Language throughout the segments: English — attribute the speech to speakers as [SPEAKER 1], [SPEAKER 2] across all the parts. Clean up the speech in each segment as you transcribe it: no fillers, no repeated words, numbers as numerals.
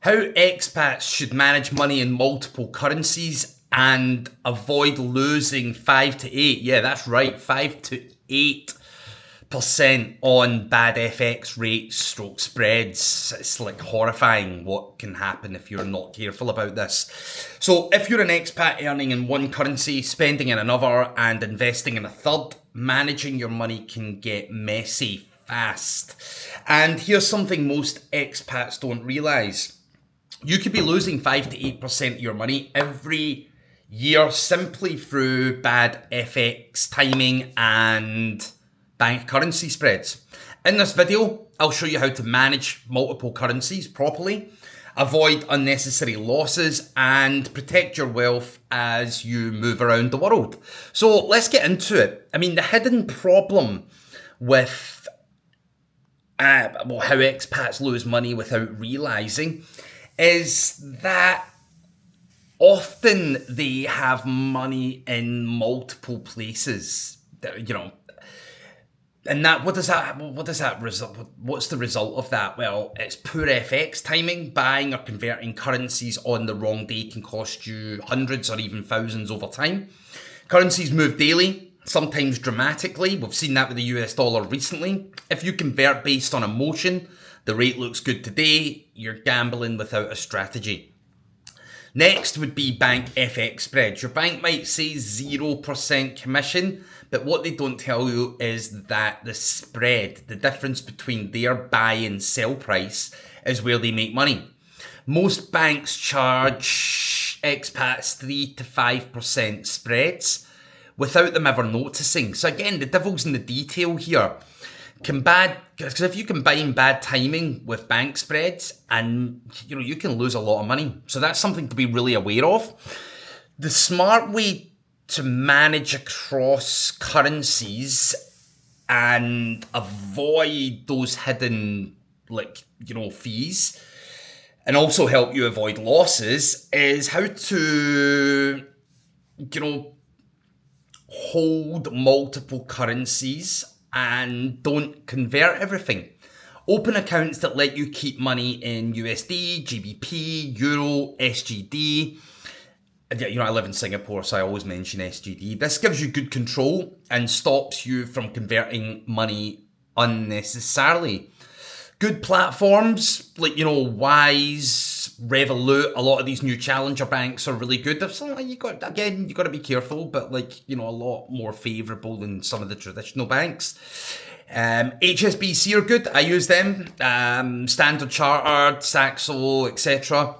[SPEAKER 1] How expats should manage money in multiple currencies and avoid losing 5 to 8. Yeah, that's right, 5 to 8% on bad FX rates stroke spreads. It's like horrifying what can happen if you're not careful about this. So if you're an expat earning in one currency, spending in another, and investing in a third, managing your money can get messy fast. And here's something most expats don't realize. You could be losing 5 to 8% of your money every year simply through bad FX timing and bank currency spreads. In this video, I'll show you how to manage multiple currencies properly, avoid unnecessary losses, and protect your wealth as you move around the world. So let's get into it. I mean, the hidden problem with how expats lose money without realizing is that often they have money in multiple places, and that what does that result? What's the result of that? Well, it's poor FX timing. Buying or converting currencies on the wrong day can cost you hundreds or even thousands over time. Currencies move daily, sometimes dramatically. We've seen that with the US dollar recently. If you convert based on emotion, the rate looks good today, you're gambling without a strategy. Next would be bank FX spreads. Your bank might say 0% commission, but what they don't tell you is that the spread, the difference between their buy and sell price, is where they make money. Most banks charge expats 3 to 5% spreads without them ever noticing. So again, the devil's in the detail here. Because if you combine bad timing with bank spreads, and you can lose a lot of money. So that's something to be really aware of. The smart way to manage across currencies and avoid those hidden fees, and also help you avoid losses, is how to hold multiple currencies and don't convert everything. Open accounts that let you keep money in USD, GBP, Euro, SGD. I live in Singapore, so I always mention SGD. This gives you good control and stops you from converting money unnecessarily. Good platforms like, Wise, Revolut, a lot of these new challenger banks are really good. There's something you got to be careful, but a lot more favourable than some of the traditional banks. HSBC are good. I use them. Standard Chartered, Saxo, etc.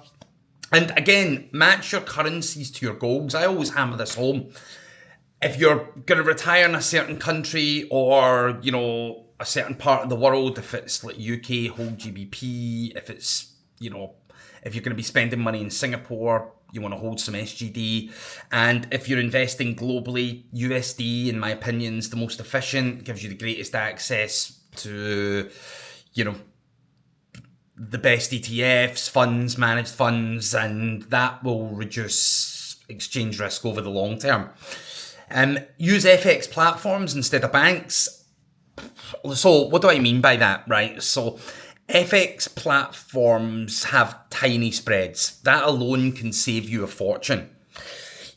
[SPEAKER 1] And again, match your currencies to your goals. I always hammer this home. If you're going to retire in a certain country or, a certain part of the world, if it's like UK, hold GBP, if it's, if you're going to be spending money in Singapore, you want to hold some SGD. And if you're investing globally, USD, in my opinion, is the most efficient, gives you the greatest access to, the best ETFs, funds, managed funds, and that will reduce exchange risk over the long term. Use FX platforms instead of banks. So what do I mean by that, right? So FX platforms have tiny spreads. That alone can save you a fortune.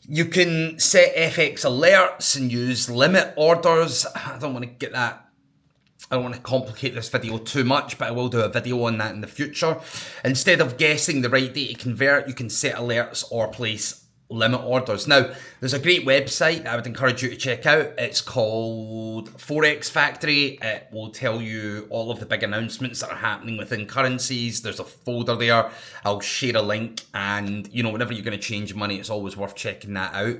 [SPEAKER 1] You can set FX alerts and use limit orders. I don't want to complicate this video too much, but I will do a video on that in the future. Instead of guessing the right day to convert, you can set alerts or place limit orders. Now, there's a great website that I would encourage you to check out. It's called Forex Factory. It will tell you all of the big announcements that are happening within currencies. There's a folder there. I'll share a link, and whenever you're going to change money, it's always worth checking that out.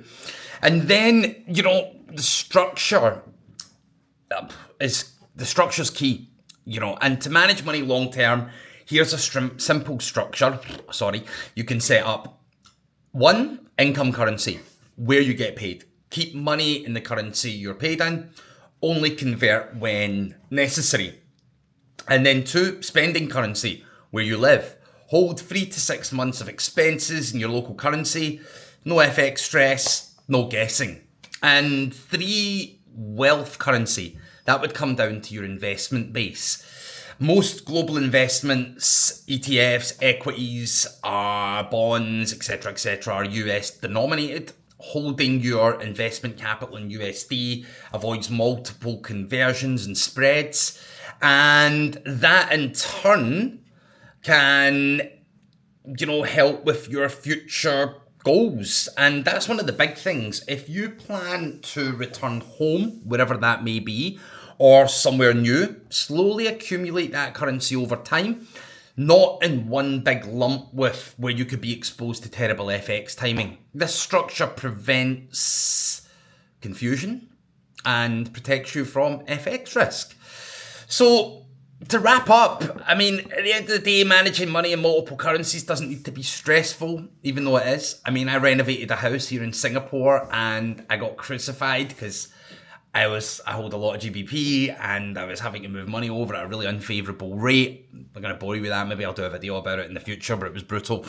[SPEAKER 1] And then, the structure the structure's key, and to manage money long term, here's a simple structure. You can set up. 1, income currency, where you get paid. Keep money in the currency you're paid in. Only convert when necessary. And then 2, spending currency, where you live. Hold 3 to 6 months of expenses in your local currency. No FX stress, no guessing. And 3, wealth currency. That would come down to your investment base. Most global investments, ETFs, equities, bonds, etc., are US denominated. Holding your investment capital in USD avoids multiple conversions and spreads, and that in turn can, help with your future goals. And that's one of the big things. If you plan to return home, wherever that may be, or somewhere new, slowly accumulate that currency over time, not in one big lump with where you could be exposed to terrible FX timing. This structure prevents confusion and protects you from FX risk. So to wrap up, I mean, at the end of the day, managing money in multiple currencies doesn't need to be stressful, even though it is. I mean, I renovated a house here in Singapore and I got crucified because I hold a lot of GBP and I was having to move money over at a really unfavourable rate. I'm going to bore you with that. Maybe I'll do a video about it in the future, but it was brutal.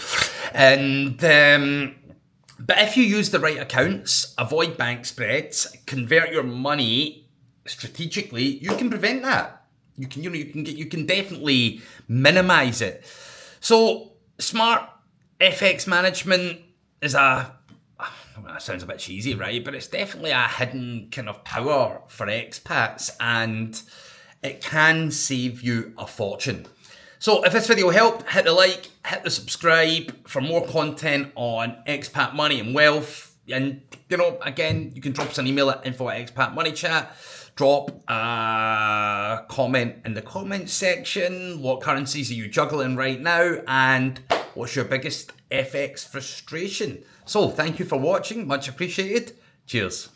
[SPEAKER 1] And but if you use the right accounts, avoid bank spreads, convert your money strategically, you can prevent that. You can definitely minimise it. So smart FX management is that sounds a bit cheesy, right? But it's definitely a hidden kind of power for expats, and it can save you a fortune. So if this video helped, hit the like, hit the subscribe for more content on expat money and wealth. And, again, you can drop us an email at info@expatmoneychat. Drop a comment in the comment section. What currencies are you juggling right now? And what's your biggest FX frustration? So thank you for watching. Much appreciated. Cheers.